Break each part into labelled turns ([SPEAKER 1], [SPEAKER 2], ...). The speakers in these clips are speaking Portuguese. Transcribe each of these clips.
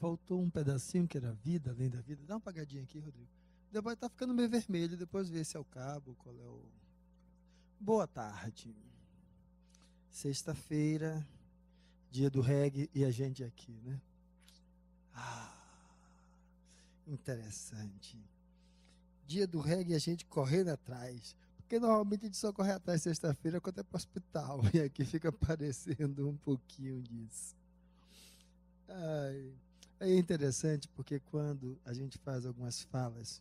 [SPEAKER 1] faltou um pedacinho que era vida, além da vida. Dá uma apagadinha aqui, Rodrigo. Depois tá ficando meio vermelho, depois vê se é o cabo, qual é o... Boa tarde. Sexta-feira, dia do reggae e a gente aqui, né? Interessante. Dia do reggae e a gente correndo atrás. Porque normalmente a gente só corre atrás sexta-feira quando é para o hospital. E aqui fica parecendo um pouquinho disso. Ai, é interessante porque quando a gente faz algumas falas,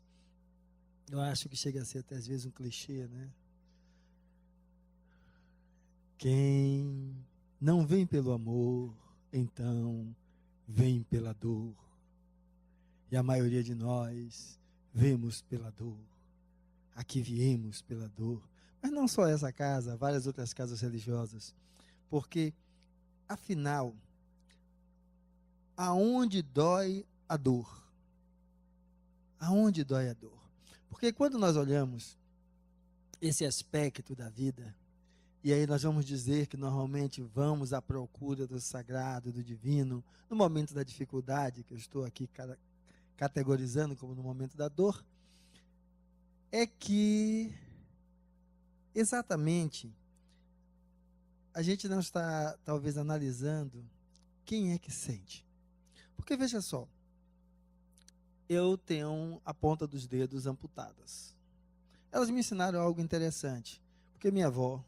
[SPEAKER 1] eu acho que chega a ser até às vezes um clichê, né? Quem não vem pelo amor, então vem pela dor. E a maioria de nós vemos pela dor. Aqui viemos pela dor. Mas não só essa casa, várias outras casas religiosas. Porque, afinal, aonde dói a dor? Aonde dói a dor? Porque quando nós olhamos esse aspecto da vida, e aí nós vamos dizer que normalmente vamos à procura do sagrado, do divino, no momento da dificuldade, que eu estou aqui categorizando como no momento da dor, é que exatamente a gente não está talvez analisando quem é que sente. Porque veja só, eu tenho a ponta dos dedos amputadas. Elas me ensinaram algo interessante, porque minha avó,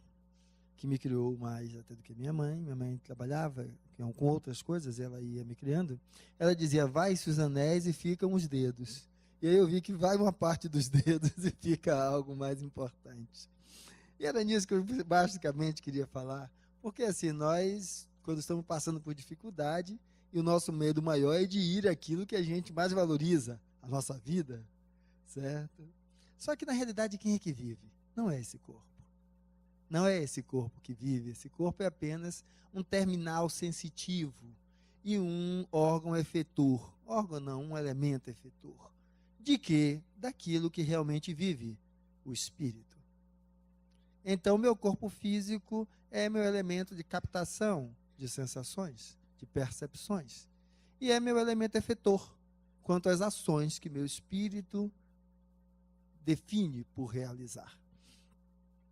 [SPEAKER 1] que me criou mais até do que minha mãe trabalhava com outras coisas, ela ia me criando, ela dizia, vai-se os anéis e ficam os dedos. E aí eu vi que vai uma parte dos dedos e fica algo mais importante. E era nisso que eu basicamente queria falar, porque assim, nós, quando estamos passando por dificuldade, e o nosso medo maior é de ir aquilo que a gente mais valoriza, a nossa vida, certo? Só que na realidade quem é que vive? Não é esse corpo. Não é esse corpo que vive, esse corpo é apenas um terminal sensitivo e um órgão efetor. Órgão não, um elemento efetor. De quê? Daquilo que realmente vive, o espírito. Então, meu corpo físico é meu elemento de captação de sensações, de percepções. E é meu elemento efetor, quanto às ações que meu espírito define por realizar.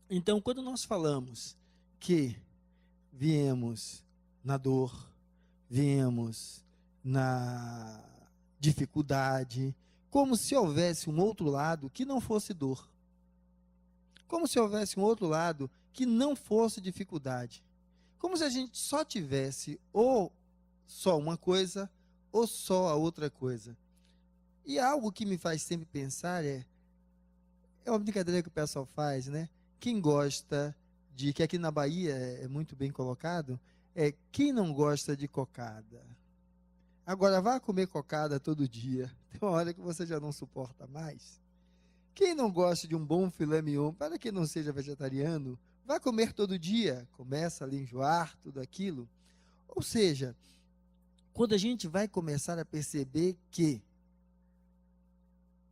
[SPEAKER 1] Então, quando nós falamos que viemos na dor, viemos na dificuldade, como se houvesse um outro lado que não fosse dor. Como se houvesse um outro lado que não fosse dificuldade. Como se a gente só tivesse ou só uma coisa ou só a outra coisa. E algo que me faz sempre pensar é uma brincadeira que o pessoal faz, né? Quem gosta de, que aqui na Bahia é muito bem colocado, é quem não gosta de cocada. Agora, vá comer cocada todo dia. Tem uma hora que você já não suporta mais. Quem não gosta de um bom filé mignon, para quem não seja vegetariano, vá comer todo dia. Começa a enjoar tudo aquilo. Ou seja, quando a gente vai começar a perceber que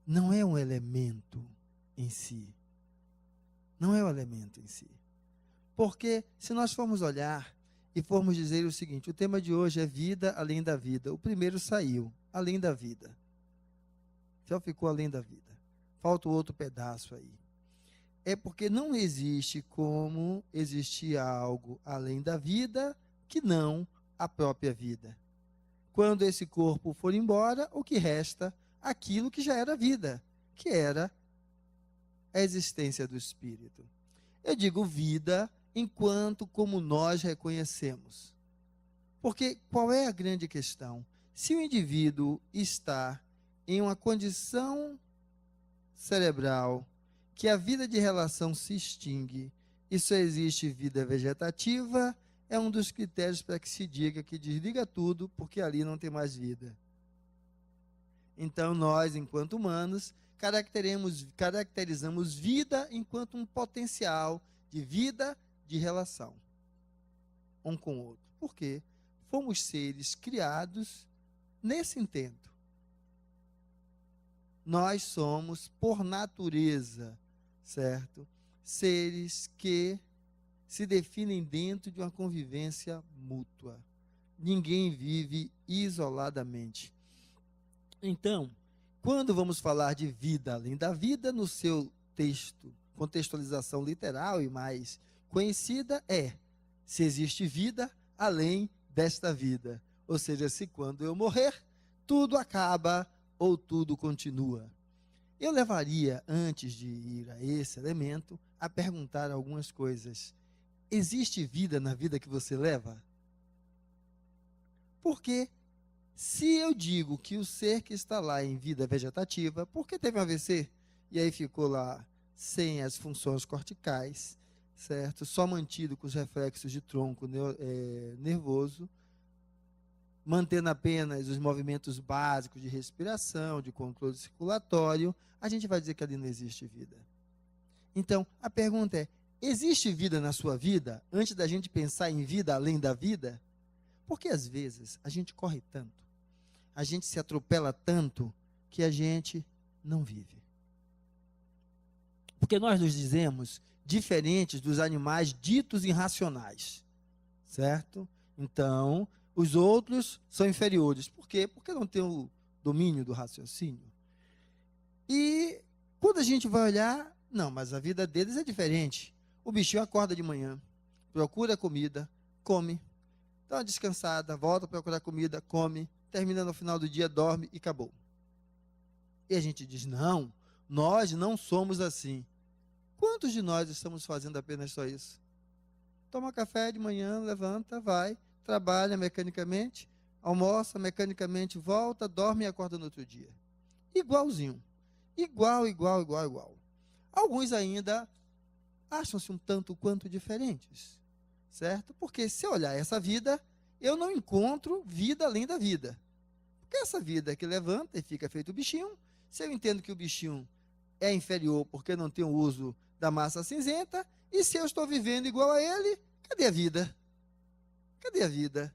[SPEAKER 1] não é um elemento em si, não é o elemento em si. Porque se nós formos olhar e formos dizer o seguinte, o tema de hoje é vida além da vida. O primeiro saiu, além da vida. Já ficou além da vida. Falta o outro pedaço aí. É porque não existe como existir algo além da vida que não a própria vida. Quando esse corpo for embora, o que resta? Aquilo que já era vida, que era a existência do espírito. Eu digo vida enquanto como nós reconhecemos. Porque qual é a grande questão? Se o indivíduo está em uma condição cerebral que a vida de relação se extingue e só existe vida vegetativa, é um dos critérios para que se diga que desliga tudo porque ali não tem mais vida. Então nós, enquanto humanos, caracterizamos vida enquanto um potencial de vida de relação um com o outro. Por quê? Fomos seres criados nesse intento. Nós somos, por natureza, certo? Seres que se definem dentro de uma convivência mútua. Ninguém vive isoladamente. Então, quando vamos falar de vida além da vida, no seu texto, contextualização literal e mais conhecida se existe vida além desta vida. Ou seja, se quando eu morrer, tudo acaba ou tudo continua. Eu levaria, antes de ir a esse elemento, a perguntar algumas coisas. Existe vida na vida que você leva? Porque se eu digo que o ser que está lá em vida vegetativa, porque teve um AVC, e aí ficou lá sem as funções corticais, certo? Só mantido com os reflexos de tronco nervoso, mantendo apenas os movimentos básicos de respiração, de controle circulatório, a gente vai dizer que ali não existe vida. Então, a pergunta é, existe vida na sua vida, antes da gente pensar em vida além da vida? Porque às vezes a gente corre tanto, a gente se atropela tanto, que a gente não vive. Porque nós nos dizemos diferentes dos animais ditos irracionais, certo? Então, os outros são inferiores. Por quê? Porque não têm o domínio do raciocínio. E quando a gente vai olhar, não, mas a vida deles é diferente. O bichinho acorda de manhã, procura comida, come, dá uma descansada, volta a procurar comida, come, termina no final do dia, dorme e acabou. E a gente diz, não, nós não somos assim. Quantos de nós estamos fazendo apenas só isso? Toma café de manhã, levanta, vai, trabalha mecanicamente, almoça mecanicamente, volta, dorme e acorda no outro dia. Igualzinho. Igual. Alguns ainda acham-se um tanto quanto diferentes, certo? Porque se eu olhar essa vida, eu não encontro vida além da vida. Porque essa vida que levanta e fica feito o bichinho, se eu entendo que o bichinho é inferior porque não tem o uso da massa cinzenta, e se eu estou vivendo igual a ele, cadê a vida? Cadê a vida?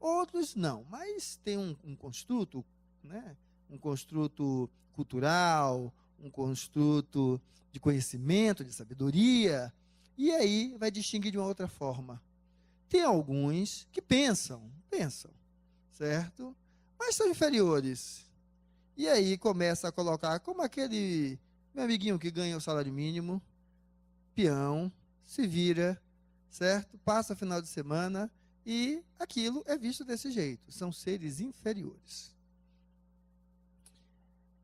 [SPEAKER 1] Outros não, mas tem um construto, né? Um construto cultural, um construto de conhecimento, de sabedoria, e aí vai distinguir de uma outra forma. Tem alguns que pensam, certo? Mas são inferiores. E aí começa a colocar como aquele meu amiguinho que ganha o salário mínimo, peão, se vira, certo? Passa o final de semana e aquilo é visto desse jeito. São seres inferiores.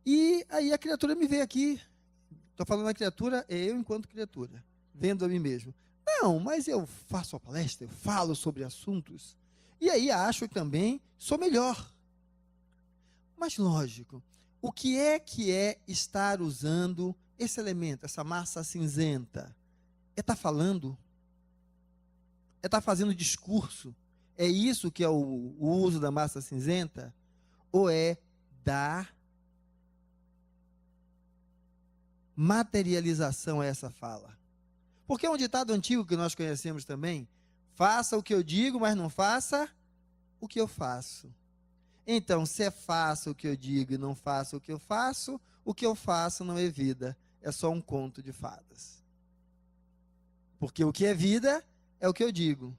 [SPEAKER 1] E aí a criatura me vê aqui. Estou falando da criatura, é eu enquanto criatura, vendo a mim mesmo. Não, mas eu faço a palestra, eu falo sobre assuntos, e aí acho que também sou melhor. Mas lógico, o que é estar usando esse elemento, essa massa cinzenta? É estar falando? É estar fazendo discurso? É isso que é o uso da massa cinzenta? Ou é dar materialização a essa fala? Porque é um ditado antigo que nós conhecemos também: faça o que eu digo, mas não faça o que eu faço. Então, se é faça o que eu digo e não faça o que eu faço não é vida, é só um conto de fadas. Porque o que é vida é o que eu digo,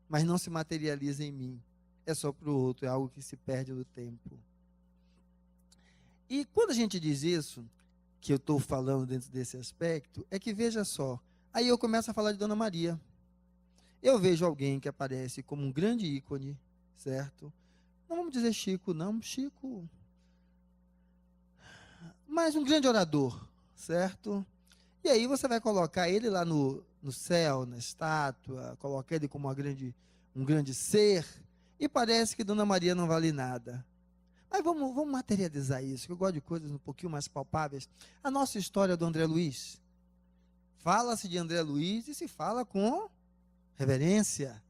[SPEAKER 1] mas não se materializa em mim, é só para o outro, é algo que se perde no tempo. E quando a gente diz isso, que eu estou falando dentro desse aspecto, é que veja só, aí eu começo a falar de Dona Maria. Eu vejo alguém que aparece como um grande ícone, certo? Não vamos dizer Chico, não, Chico, mas um grande orador, certo? E aí você vai colocar ele lá no céu, na estátua, colocar ele como um grande ser, e parece que Dona Maria não vale nada. Mas vamos materializar isso, que eu gosto de coisas um pouquinho mais palpáveis. A nossa história do André Luiz. Fala-se de André Luiz e se fala com reverência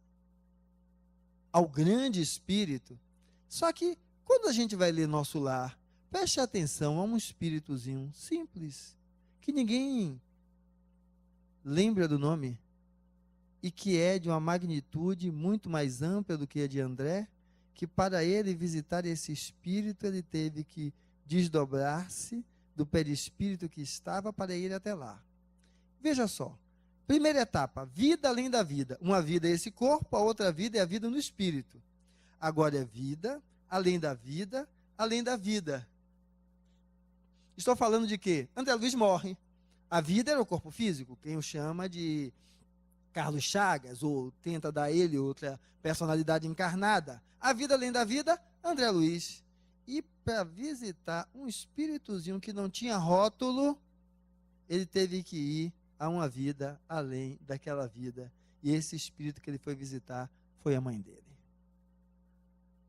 [SPEAKER 1] ao grande espírito. Só que, quando a gente vai ler Nosso Lar, preste atenção a um espíritozinho simples, que ninguém lembra do nome, e que é de uma magnitude muito mais ampla do que a de André, que para ele visitar esse espírito, ele teve que desdobrar-se do perispírito que estava para ir até lá. Veja só, primeira etapa, vida além da vida. Uma vida é esse corpo, a outra vida é a vida no espírito. Agora é vida, além da vida, além da vida. Estou falando de quê? André Luiz morre. A vida era o corpo físico, quem o chama de Carlos Chagas, ou tenta dar a ele outra personalidade encarnada. A vida além da vida, André Luiz. E para visitar um espíritozinho que não tinha rótulo, ele teve que ir a uma vida além daquela vida. E esse espírito que ele foi visitar foi a mãe dele.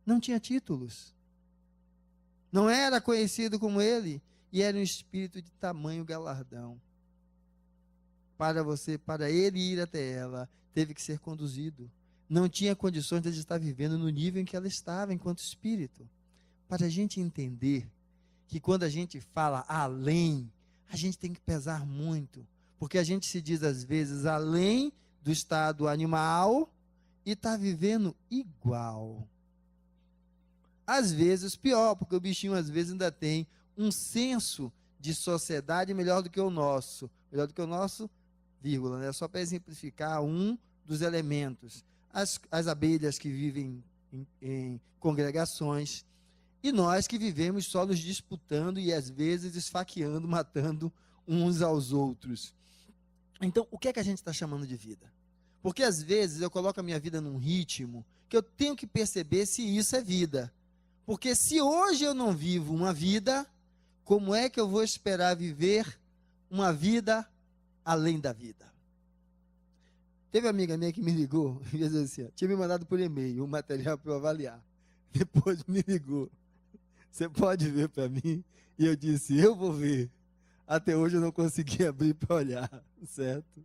[SPEAKER 1] Não tinha títulos. Não era conhecido como ele. E era um espírito de tamanho galardão. Para ele ir até ela, teve que ser conduzido. Não tinha condições de estar vivendo no nível em que ela estava, enquanto espírito. Para a gente entender que quando a gente fala além, a gente tem que pesar muito. Porque a gente se diz, às vezes, além do estado animal e está vivendo igual. Às vezes, pior, porque o bichinho, às vezes, ainda tem um senso de sociedade melhor do que o nosso. Melhor do que o nosso, vírgula, né? Só para exemplificar um dos elementos. As abelhas que vivem em congregações e nós que vivemos só nos disputando e às vezes esfaqueando, matando uns aos outros. Então, o que é que a gente está chamando de vida? Porque às vezes eu coloco a minha vida num ritmo que eu tenho que perceber se isso é vida. Porque se hoje eu não vivo uma vida, como é que eu vou esperar viver uma vida além da vida? Teve uma amiga minha que me ligou e disse assim, tinha me mandado por e-mail um material para eu avaliar. Depois me ligou. Você pode ver para mim? E eu disse, eu vou ver. Até hoje eu não consegui abrir para olhar, certo?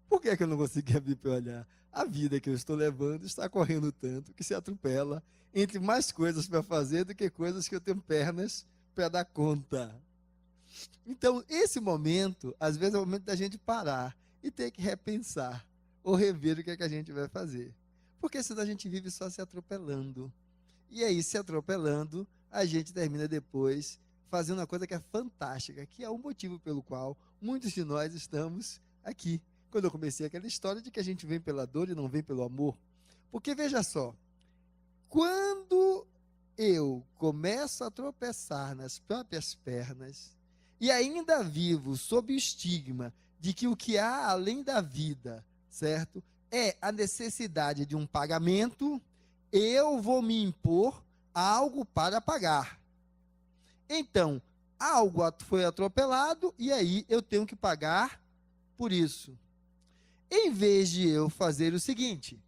[SPEAKER 1] Por que eu não consegui abrir para olhar? A vida que eu estou levando está correndo tanto que se atropela entre mais coisas para fazer do que coisas que eu tenho pernas para dar conta. Então, esse momento, às vezes é o momento da gente parar e ter que repensar ou rever o que é que a gente vai fazer. Porque senão a gente vive só se atropelando. E aí, se atropelando, a gente termina depois fazendo uma coisa que é fantástica, que é o motivo pelo qual muitos de nós estamos aqui. Quando eu comecei aquela história de que a gente vem pela dor e não vem pelo amor. Porque veja só, quando eu começo a tropeçar nas próprias pernas e ainda vivo sob o estigma de que o que há além da vida, certo, é a necessidade de um pagamento, eu vou me impor algo para pagar. Então, algo foi atropelado e aí eu tenho que pagar por isso. Em vez de eu fazer o seguinte,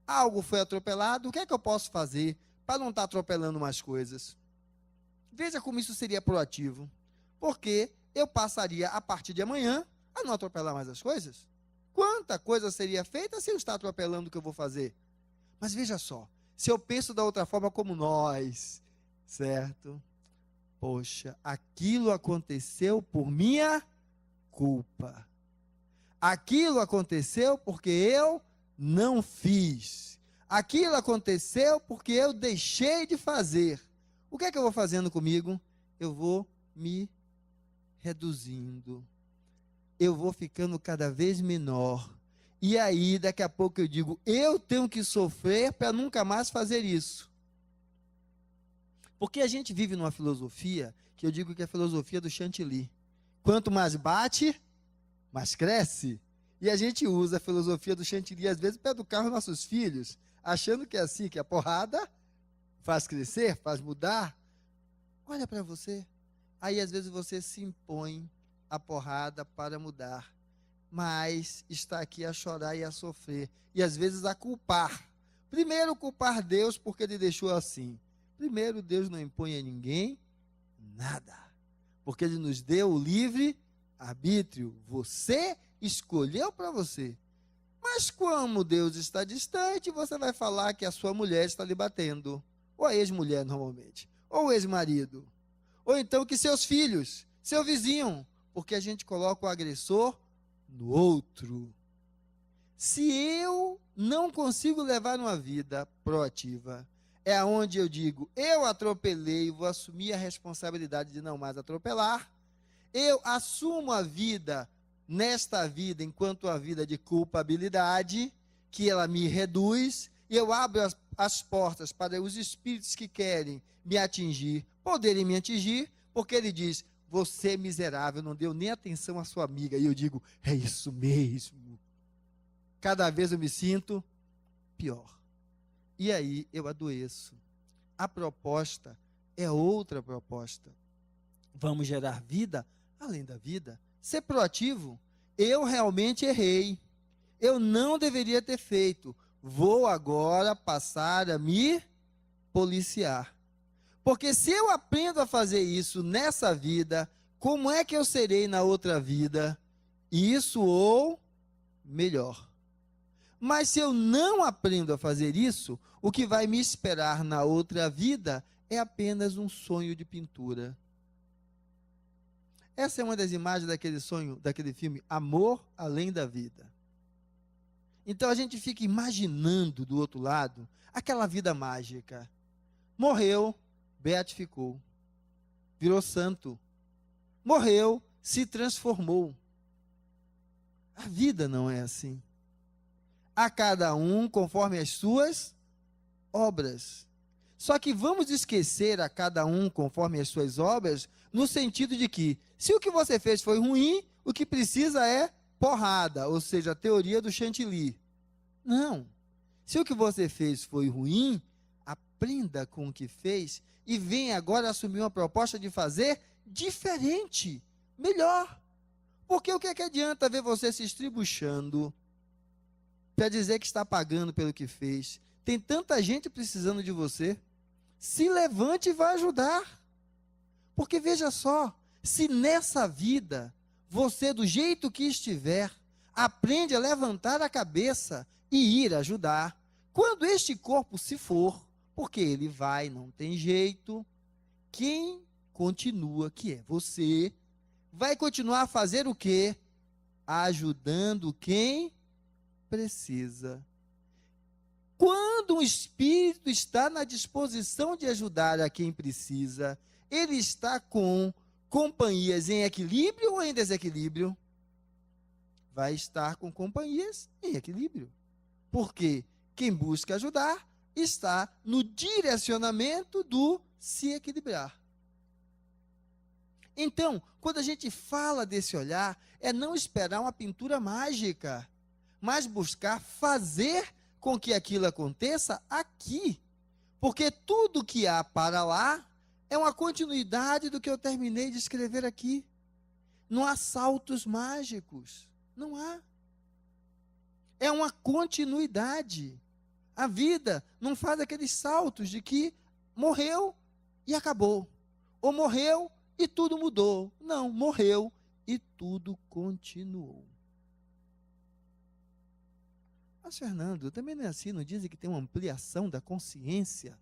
[SPEAKER 1] algo foi atropelado, o que é que eu posso fazer para não estar atropelando mais coisas? Veja como isso seria proativo, porque eu passaria a partir de amanhã a não atropelar mais as coisas. Quanta coisa seria feita se eu estar atropelando o que eu vou fazer? Mas veja só, se eu penso da outra forma como nós, certo? Poxa, aquilo aconteceu por minha culpa. Aquilo aconteceu porque eu não fiz. Aquilo aconteceu porque eu deixei de fazer. O que é que eu vou fazendo comigo? Eu vou me reduzindo. Eu vou ficando cada vez menor. E aí, daqui a pouco eu digo, eu tenho que sofrer para nunca mais fazer isso. Porque a gente vive numa filosofia, que eu digo que é a filosofia do chantilly. Quanto mais bate, mais cresce. E a gente usa a filosofia do chantilly, às vezes, para educar os nossos filhos, achando que é assim, que a porrada faz crescer, faz mudar. Olha para você. Aí, às vezes, você se impõe a porrada para mudar. Mas está aqui a chorar e a sofrer. E, às vezes, a culpar. Primeiro, culpar Deus porque ele deixou assim. Primeiro, Deus não impõe a ninguém nada. Porque ele nos deu o livre arbítrio. Você escolheu para você. Mas como Deus está distante, você vai falar que a sua mulher está lhe batendo. Ou a ex-mulher, normalmente. Ou o ex-marido. Ou então que seus filhos, seu vizinho. Porque a gente coloca o agressor no outro. Se eu não consigo levar uma vida proativa, é onde eu digo, eu atropelei, vou assumir a responsabilidade de não mais atropelar. Eu assumo a vida, nesta vida, enquanto a vida de culpabilidade, que ela me reduz, e eu abro as portas para os espíritos que querem me atingir, poderem me atingir, porque ele diz: você miserável, não deu nem atenção à sua amiga. E eu digo: é isso mesmo. Cada vez eu me sinto pior. E aí eu adoeço. A proposta é outra proposta. Vamos gerar vida além da vida. Ser proativo. Eu realmente errei. Eu não deveria ter feito. Vou agora passar a me policiar. Porque se eu aprendo a fazer isso nessa vida, como é que eu serei na outra vida? Isso ou melhor. Mas se eu não aprendo a fazer isso, o que vai me esperar na outra vida é apenas um sonho de pintura. Essa é uma das imagens daquele sonho, daquele filme, Amor Além da Vida. Então a gente fica imaginando do outro lado aquela vida mágica. Morreu, beatificou. Virou santo. Morreu, se transformou. A vida não é assim. A cada um conforme as suas obras. Só que vamos esquecer a cada um conforme as suas obras, no sentido de que, se o que você fez foi ruim, o que precisa é porrada, ou seja, a teoria do chantilly. Não. Se o que você fez foi ruim, aprenda com o que fez e venha agora assumir uma proposta de fazer diferente, melhor. Porque o que é que adianta ver você se estribuchando para dizer que está pagando pelo que fez? Tem tanta gente precisando de você. Se levante e vai ajudar. Porque veja só, se nessa vida, você do jeito que estiver, aprende a levantar a cabeça e ir ajudar, quando este corpo se for, porque ele vai, não tem jeito, quem continua, que é você, vai continuar a fazer o quê? Ajudando quem precisa. Quando o Espírito está na disposição de ajudar a quem precisa, ele está com companhias em equilíbrio ou em desequilíbrio? Vai estar com companhias em equilíbrio. Porque quem busca ajudar está no direcionamento do se equilibrar. Então, quando a gente fala desse olhar, é não esperar uma pintura mágica, mas buscar fazer com que aquilo aconteça aqui. Porque tudo que há para lá é uma continuidade do que eu terminei de escrever aqui. Não há saltos mágicos. Não há. É uma continuidade. A vida não faz aqueles saltos de que morreu e acabou. Ou morreu e tudo mudou. Não, morreu e tudo continuou. Mas, Fernando, também não é assim, não dizem que tem uma ampliação da consciência?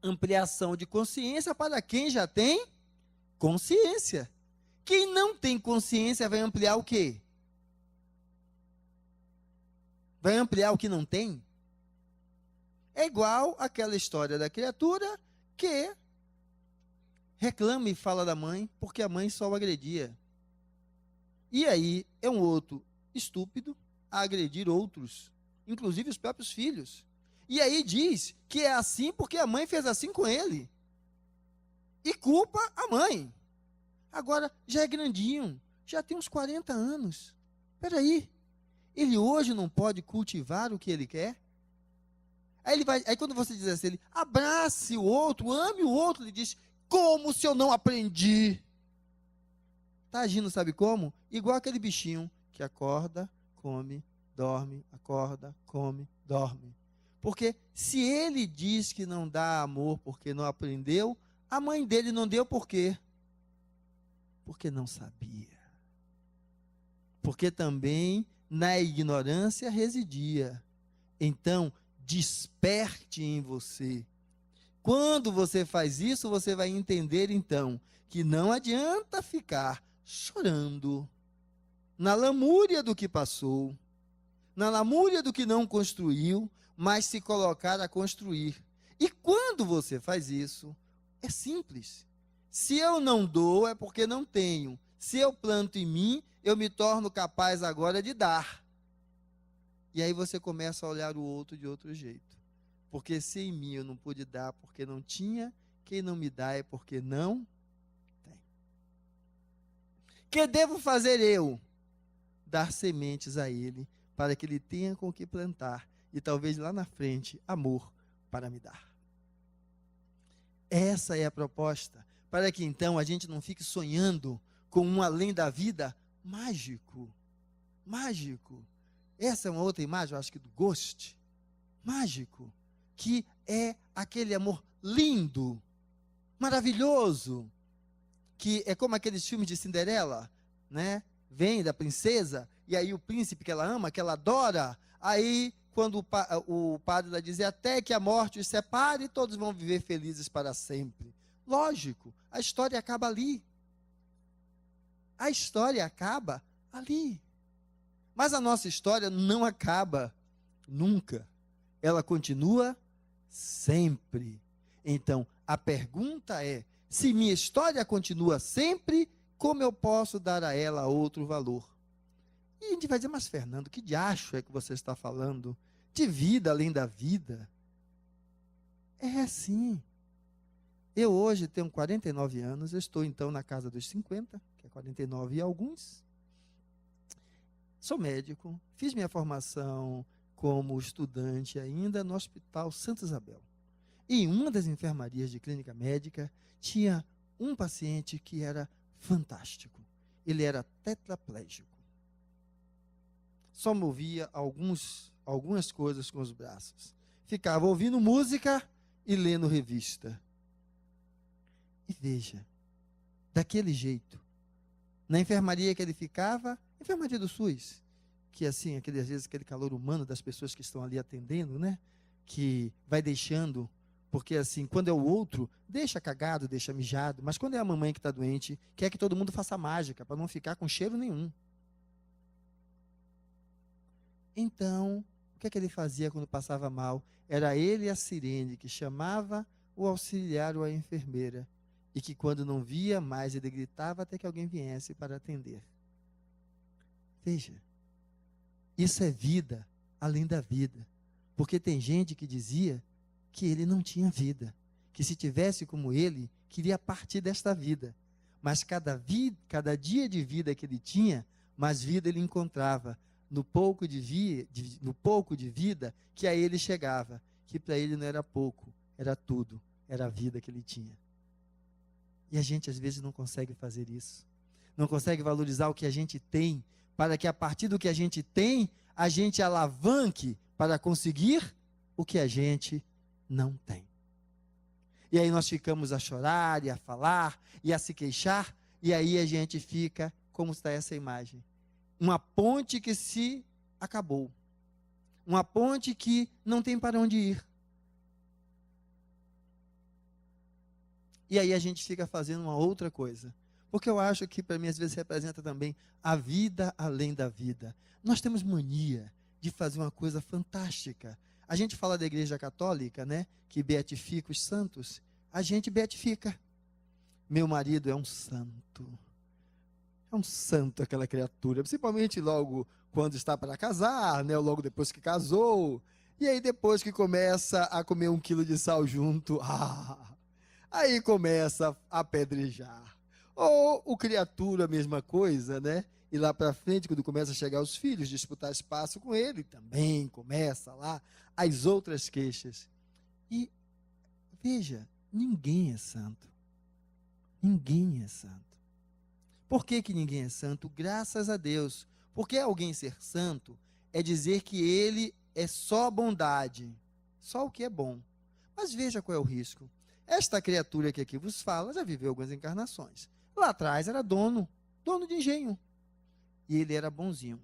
[SPEAKER 1] Ampliação de consciência para quem já tem consciência. Quem não tem consciência vai ampliar o quê? Vai ampliar o que não tem? É igual aquela história da criatura que reclama e fala da mãe porque a mãe só o agredia. E aí é um outro estúpido a agredir outros, inclusive os próprios filhos. E aí diz que é assim porque a mãe fez assim com ele. E culpa a mãe. Agora, já é grandinho, já tem uns 40 anos. Espera aí, ele hoje não pode cultivar o que ele quer? Aí quando você diz assim, ele abrace o outro, ame o outro, ele diz, como se eu não aprendi? Está agindo, sabe como? Igual aquele bichinho que acorda, come, dorme, acorda, come, dorme. Porque se ele diz que não dá amor porque não aprendeu, a mãe dele não deu por quê? Porque não sabia. Porque também na ignorância residia. Então, desperte em você. Quando você faz isso, você vai entender então que não adianta ficar chorando na lamúria do que passou, na lamúria do que não construiu, mas se colocar a construir. E quando você faz isso, é simples. Se eu não dou, é porque não tenho. Se eu planto em mim, eu me torno capaz agora de dar. E aí você começa a olhar o outro de outro jeito. Porque se em mim eu não pude dar porque não tinha, Quem não me dá é porque não tem. Que devo fazer eu? Dar sementes a ele, para que ele tenha com que plantar, e talvez lá na frente, amor para me dar. Essa é a proposta, para que então a gente não fique sonhando com um além da vida mágico. Mágico. Essa é uma outra imagem, eu acho que do Ghost. Mágico. Que é aquele amor lindo, maravilhoso, que é como aqueles filmes de Cinderela, né? Vem da princesa, e aí o príncipe que ela ama, que ela adora, aí quando o padre vai dizer até que a morte os separe, todos vão viver felizes para sempre. Lógico, a história acaba ali. A história acaba ali. Mas a nossa história não acaba nunca. Ela continua sempre. Então, a pergunta é, se minha história continua sempre, como eu posso dar a ela outro valor? E a gente vai dizer, mas Fernando, que diacho é que você está falando? De vida além da vida? É assim. Eu hoje tenho 49 anos, eu estou então na casa dos 50, que é 49 e alguns. Sou médico, fiz minha formação como estudante ainda no Hospital Santa Isabel. E em uma das enfermarias de clínica médica, tinha um paciente que era fantástico. Ele era tetraplégico. Só movia algumas coisas com os braços. Ficava ouvindo música e lendo revista. E veja, daquele jeito, na enfermaria que ele ficava, enfermaria do SUS, que assim, às vezes aquele calor humano das pessoas que estão ali atendendo, né? Que vai deixando, porque assim, quando é o outro, deixa cagado, deixa mijado, mas quando é a mamãe que está doente, quer que todo mundo faça mágica, para não ficar com cheiro nenhum. Então, o que é que ele fazia quando passava mal? Era ele a sirene que chamava o auxiliar ou a enfermeira, e que quando não via mais, ele gritava até que alguém viesse para atender. Veja, isso é vida além da vida, porque tem gente que dizia que ele não tinha vida, que se tivesse como ele, queria partir desta vida, mas cada dia de vida que ele tinha, mais vida ele encontrava, no pouco de vida que a ele chegava, que para ele não era pouco, era tudo, era a vida que ele tinha. E a gente às vezes não consegue fazer isso, não consegue valorizar o que a gente tem, para que a partir do que a gente tem, a gente alavanque para conseguir o que a gente não tem. E aí nós ficamos a chorar e a falar e a se queixar, e aí a gente fica, como está essa imagem? Uma ponte que se acabou. Uma ponte que não tem para onde ir. E aí a gente fica fazendo uma outra coisa. Porque eu acho que para mim às vezes representa também a vida além da vida. Nós temos mania de fazer uma coisa fantástica. A gente fala da Igreja Católica, né, que beatifica os santos. A gente beatifica. Meu marido é um santo. É um santo aquela criatura, principalmente logo quando está para casar, né, ou logo depois que casou. E aí depois que começa a comer 1 quilo de sal junto, aí começa a apedrejar. Ou o criatura, a mesma coisa, né? E lá para frente, quando começa a chegar os filhos, disputar espaço com ele, também começa lá as outras queixas. E veja, ninguém é santo. Ninguém é santo. Por que ninguém é santo? Graças a Deus. Porque alguém ser santo é dizer que ele é só bondade, só o que é bom. Mas veja qual é o risco. Esta criatura que aqui vos fala já viveu algumas encarnações. Lá atrás era dono de engenho. E ele era bonzinho.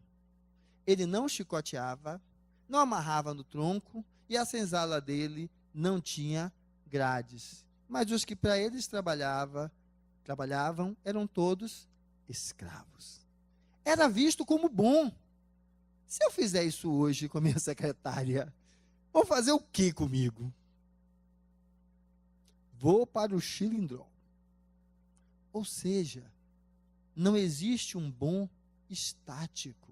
[SPEAKER 1] Ele não chicoteava, não amarrava no tronco, e a senzala dele não tinha grades. Mas os que para eles trabalhavam eram todos escravos. Era visto como bom. Se eu fizer isso hoje com a minha secretária, vou fazer o que comigo? Vou para o xilindró. Ou seja, não existe um bom estático,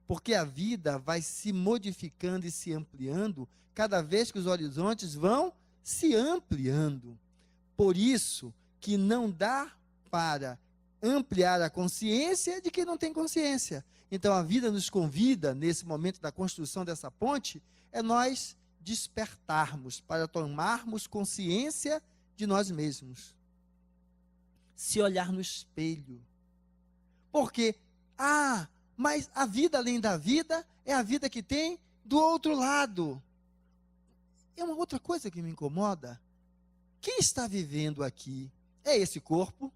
[SPEAKER 1] porque a vida vai se modificando e se ampliando cada vez que os horizontes vão se ampliando. Por isso que não dá para ampliar a consciência de quem não tem consciência. Então a vida nos convida, nesse momento da construção dessa ponte, é nós despertarmos para tomarmos consciência de nós mesmos. Se olhar no espelho. Porque, mas a vida além da vida é a vida que tem do outro lado. É uma outra coisa que me incomoda. Quem está vivendo aqui é esse corpo?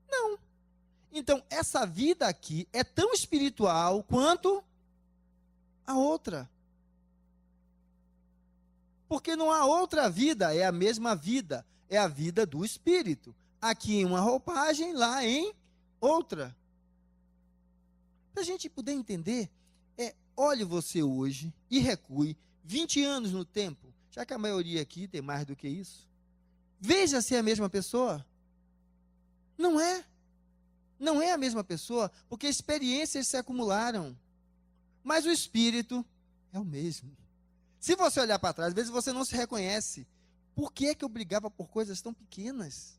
[SPEAKER 1] Não. Então, essa vida aqui é tão espiritual quanto a outra. Porque não há outra vida, é a mesma vida. É a vida do espírito. Aqui em uma roupagem, lá em outra. Para a gente poder entender, olhe você hoje e recue 20 anos no tempo, já que a maioria aqui tem mais do que isso. Veja se é a mesma pessoa. Não é. Não é a mesma pessoa, porque experiências se acumularam. Mas o espírito é o mesmo. Se você olhar para trás, às vezes você não se reconhece. Por que é que eu brigava por coisas tão pequenas?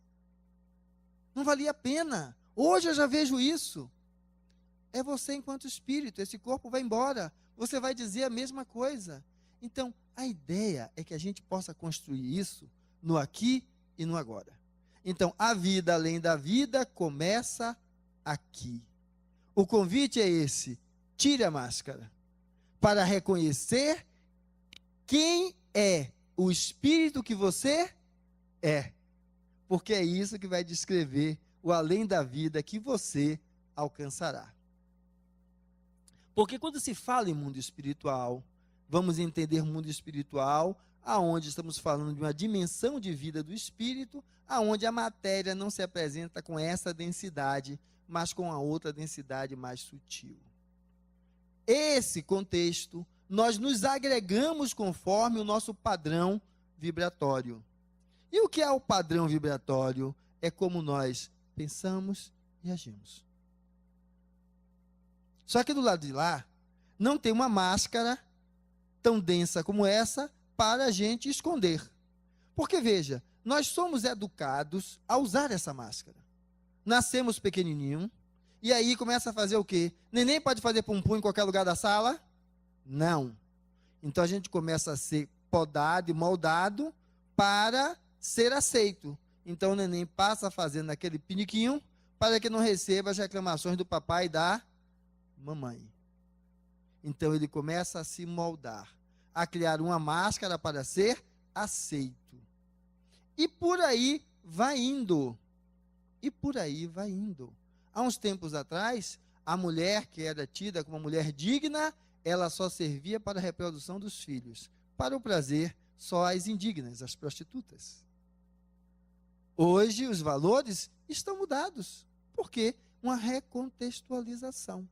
[SPEAKER 1] Não valia a pena. Hoje eu já vejo isso. É você enquanto espírito, esse corpo vai embora, você vai dizer a mesma coisa. Então, a ideia é que a gente possa construir isso no aqui e no agora. Então, a vida além da vida começa aqui. O convite é esse: tire a máscara, para reconhecer quem é o espírito que você é. Porque é isso que vai descrever o além da vida que você alcançará. Porque quando se fala em mundo espiritual, vamos entender mundo espiritual, aonde estamos falando de uma dimensão de vida do espírito, aonde a matéria não se apresenta com essa densidade, mas com a outra densidade mais sutil. Esse contexto, nós nos agregamos conforme o nosso padrão vibratório. E o que é o padrão vibratório? É como nós pensamos e agimos. Só que do lado de lá, não tem uma máscara tão densa como essa para a gente esconder. Porque, veja, nós somos educados a usar essa máscara. Nascemos pequenininho, e aí começa a fazer o quê? Neném pode fazer pum-pum em qualquer lugar da sala? Não. Então a gente começa a ser podado e moldado para ser aceito. Então o neném passa fazendo aquele piniquinho para que não receba as reclamações do papai e da mamãe. Então ele começa a se moldar, a criar uma máscara para ser aceito. E por aí vai indo. E por aí vai indo. Há uns tempos atrás, a mulher que era tida como uma mulher digna, ela só servia para a reprodução dos filhos. Para o prazer, só as indignas, as prostitutas. Hoje, os valores estão mudados. Por quê? Uma recontextualização.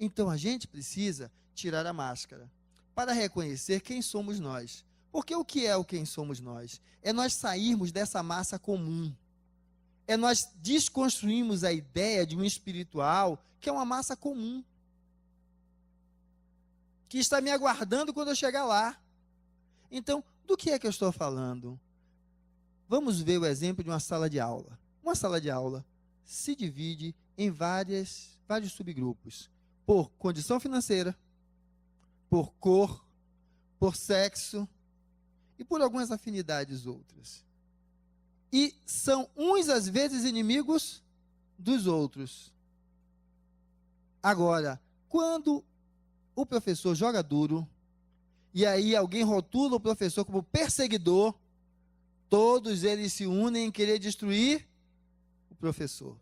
[SPEAKER 1] Então, a gente precisa tirar a máscara para reconhecer quem somos nós. Porque o que é o quem somos nós? É nós sairmos dessa massa comum. É nós desconstruirmos a ideia de um espiritual que é uma massa comum, que está me aguardando quando eu chegar lá. Então, do que é que eu estou falando? Vamos ver o exemplo de uma sala de aula. Uma sala de aula se divide em vários subgrupos. Por condição financeira, por cor, por sexo e por algumas afinidades outras. E são uns, às vezes, inimigos dos outros. Agora, quando o professor joga duro, e aí alguém rotula o professor como perseguidor, todos eles se unem em querer destruir o professor.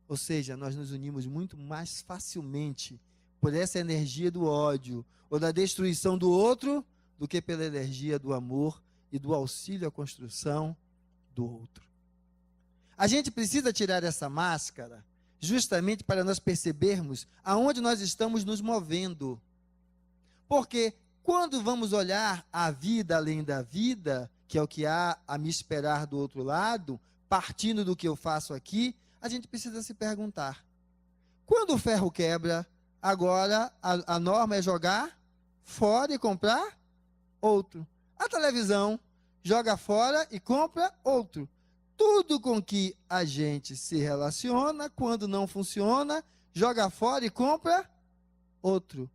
[SPEAKER 1] Ou seja, nós nos unimos muito mais facilmente por essa energia do ódio ou da destruição do outro do que pela energia do amor e do auxílio à construção do outro. A gente precisa tirar essa máscara justamente para nós percebermos aonde nós estamos nos movendo. Porque quando vamos olhar a vida além da vida, que é o que há a me esperar do outro lado, partindo do que eu faço aqui, a gente precisa se perguntar: quando o ferro quebra, agora a norma é jogar fora e comprar outro. A televisão joga fora e compra outro. Tudo com que a gente se relaciona, quando não funciona, joga fora e compra outro.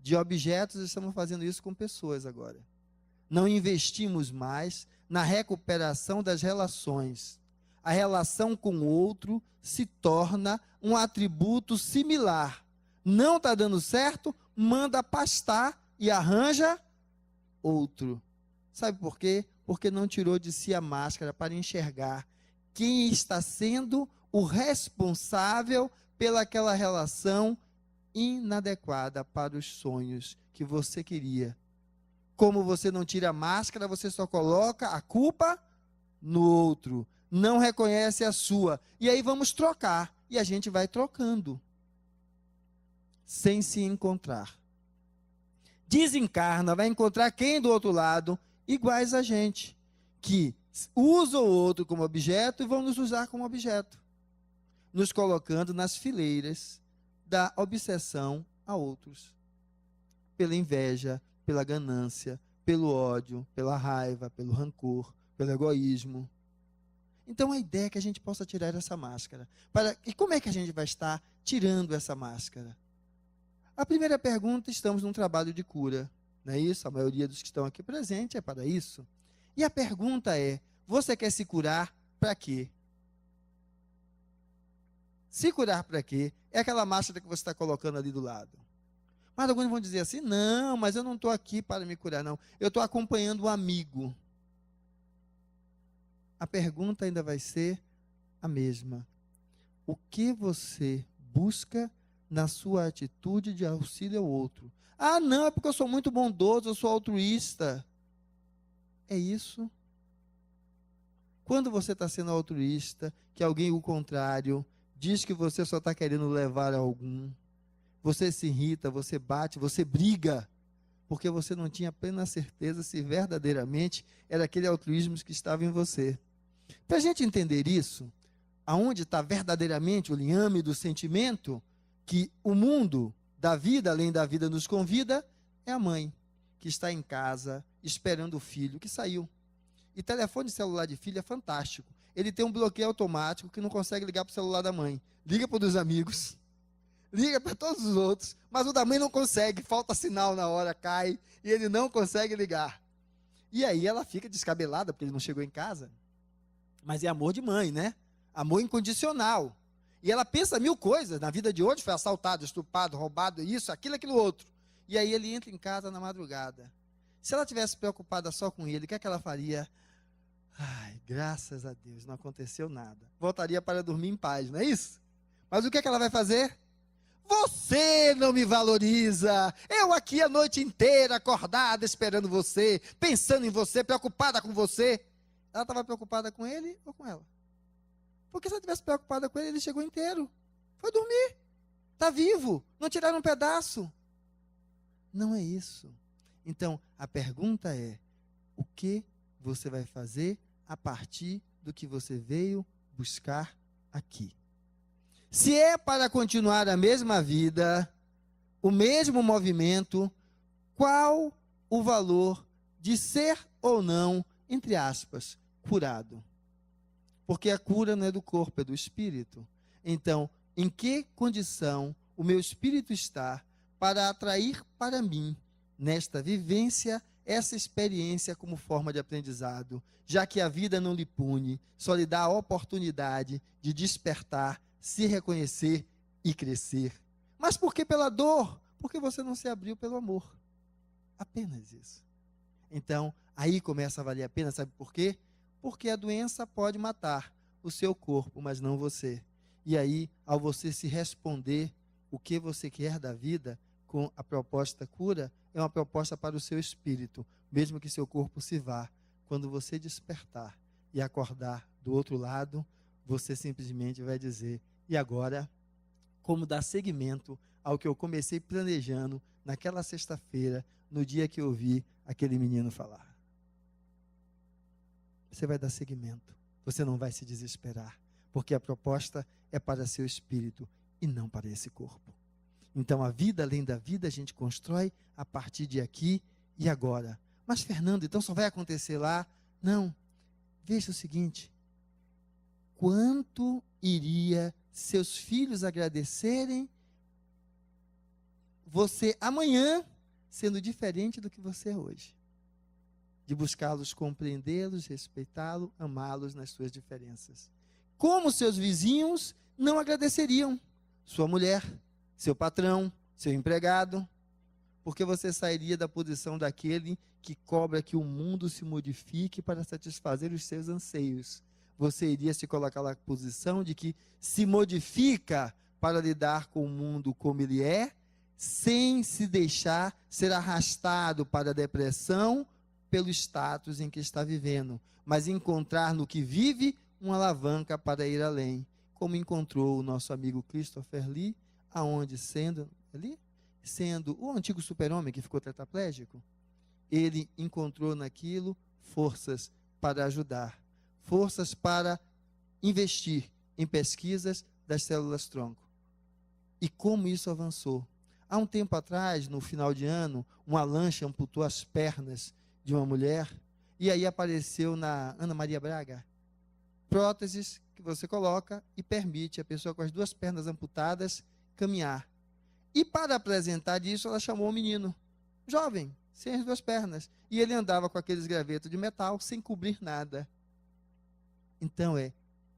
[SPEAKER 1] De objetos, estamos fazendo isso com pessoas agora. Não investimos mais na recuperação das relações. A relação com o outro se torna um atributo similar. Não está dando certo, manda pastar e arranja outro. Sabe por quê? Porque não tirou de si a máscara para enxergar quem está sendo o responsável pelaquela relação inadequada para os sonhos que você queria. Como você não tira a máscara, você só coloca a culpa no outro. Não reconhece a sua. E aí vamos trocar. E a gente vai trocando. Sem se encontrar. Desencarna, vai encontrar quem do outro lado? Iguais a gente. Que usam o outro como objeto e vão nos usar como objeto. Nos colocando nas fileiras da obsessão a outros. Pela inveja, pela ganância, pelo ódio, pela raiva, pelo rancor, pelo egoísmo. Então a ideia é que a gente possa tirar essa máscara. E como é que a gente vai estar tirando essa máscara? A primeira pergunta, estamos num trabalho de cura, não é isso? A maioria dos que estão aqui presentes é para isso. E a pergunta é, você quer se curar para quê? Se curar para quê? É aquela máscara que você está colocando ali do lado. Mas alguns vão dizer assim, não, mas eu não estou aqui para me curar, não. Eu estou acompanhando um amigo. A pergunta ainda vai ser a mesma. O que você busca na sua atitude de auxílio ao outro? Ah, não, é porque eu sou muito bondoso, eu sou altruísta. É isso? Quando você está sendo altruísta, que alguém, o contrário, diz que você só está querendo levar a algum, você se irrita, você bate, você briga, porque você não tinha plena certeza se verdadeiramente era aquele altruísmo que estava em você. Para a gente entender isso, aonde está verdadeiramente o liame do sentimento, que o mundo da vida, além da vida, nos convida, é a mãe, que está em casa, esperando o filho, que saiu. E telefone celular de filho é fantástico. Ele tem um bloqueio automático que não consegue ligar para o celular da mãe. Liga para os amigos, liga para todos os outros, mas o da mãe não consegue, falta sinal na hora, cai, e ele não consegue ligar. E aí ela fica descabelada, porque ele não chegou em casa. Mas é amor de mãe, né? Amor incondicional. E ela pensa mil coisas, na vida de hoje foi assaltado, estuprado, roubado, isso, aquilo outro. E aí ele entra em casa na madrugada. Se ela tivesse preocupada só com ele, o que é que ela faria? Ai, graças a Deus, não aconteceu nada. Voltaria para dormir em paz, não é isso? Mas o que é que ela vai fazer? Você não me valoriza. Eu aqui a noite inteira, acordada, esperando você, pensando em você, preocupada com você. Ela estava preocupada com ele ou com ela? Porque se ela estivesse preocupada com ele, ele chegou inteiro. Foi dormir. Está vivo. Não tiraram um pedaço. Não é isso. Então, a pergunta é, o que você vai fazer a partir do que você veio buscar aqui? Se é para continuar a mesma vida, o mesmo movimento, qual o valor de ser ou não, entre aspas, curado? Porque a cura não é do corpo, é do espírito. Então, em que condição o meu espírito está para atrair para mim, nesta vivência, essa experiência como forma de aprendizado, já que a vida não lhe pune, só lhe dá a oportunidade de despertar, se reconhecer e crescer. Mas por que pela dor? Porque você não se abriu pelo amor. Apenas isso. Então, aí começa a valer a pena, sabe por quê? Porque a doença pode matar o seu corpo, mas não você. E aí, ao você se responder o que você quer da vida, com a proposta cura, é uma proposta para o seu espírito, mesmo que seu corpo se vá. Quando você despertar e acordar do outro lado, você simplesmente vai dizer, e agora, como dar seguimento ao que eu comecei planejando naquela sexta-feira, no dia que eu ouvi aquele menino falar. Você vai dar seguimento, você não vai se desesperar, porque a proposta é para seu espírito e não para esse corpo. Então a vida além da vida a gente constrói a partir de aqui e agora, Mas, Fernando, então só vai acontecer lá? Não. Veja o seguinte: quanto iria seus filhos agradecerem você amanhã sendo diferente do que você é hoje? De buscá-los, compreendê-los, respeitá-los, amá-los nas suas diferenças. Como seus vizinhos não agradeceriam? Sua mulher, seu patrão, seu empregado, porque você sairia da posição daquele que cobra que o mundo se modifique para satisfazer os seus anseios. Você iria se colocar na posição de que se modifica para lidar com o mundo como ele é, sem se deixar ser arrastado para a depressão pelo status em que está vivendo, mas encontrar no que vive uma alavanca para ir além, como encontrou o nosso amigo Christopher Lee, aonde sendo o antigo super-homem que ficou tetraplégico, ele encontrou naquilo forças para ajudar, forças para investir em pesquisas das células-tronco. E como isso avançou? Há um tempo atrás, no final de ano, uma lancha amputou as pernas de uma mulher, e aí apareceu na Ana Maria Braga, próteses que você coloca e permite a pessoa com as duas pernas amputadas caminhar. E para apresentar isso, ela chamou um menino, jovem, sem as duas pernas, e ele andava com aqueles gravetos de metal, sem cobrir nada. Então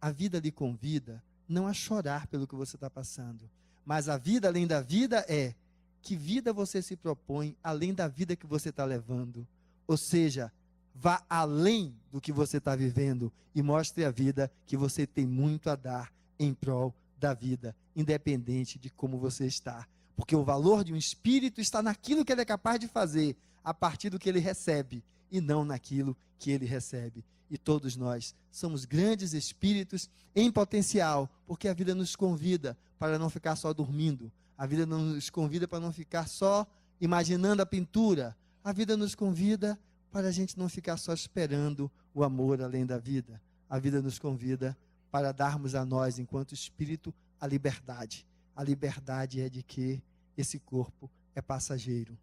[SPEAKER 1] a vida lhe convida não a chorar pelo que você está passando, mas a vida além da vida é, que vida você se propõe além da vida que você está levando? Ou seja, vá além do que você está vivendo e mostre a vida que você tem muito a dar em prol da vida, independente de como você está. Porque o valor de um espírito está naquilo que ele é capaz de fazer, a partir do que ele recebe, e não naquilo que ele recebe. E todos nós somos grandes espíritos em potencial, porque a vida nos convida para não ficar só dormindo, a vida nos convida para não ficar só imaginando a pintura, a vida nos convida para a gente não ficar só esperando o amor além da vida. A vida nos convida para darmos a nós, enquanto espírito, a liberdade. A liberdade é de que esse corpo é passageiro.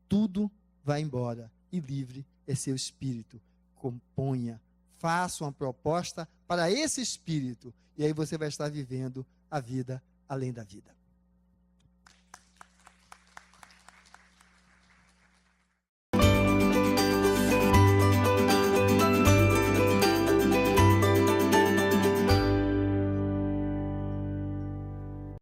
[SPEAKER 1] Tudo vai embora e livre é seu espírito. Componha, faça uma proposta para esse espírito e aí você vai estar vivendo a vida além da vida.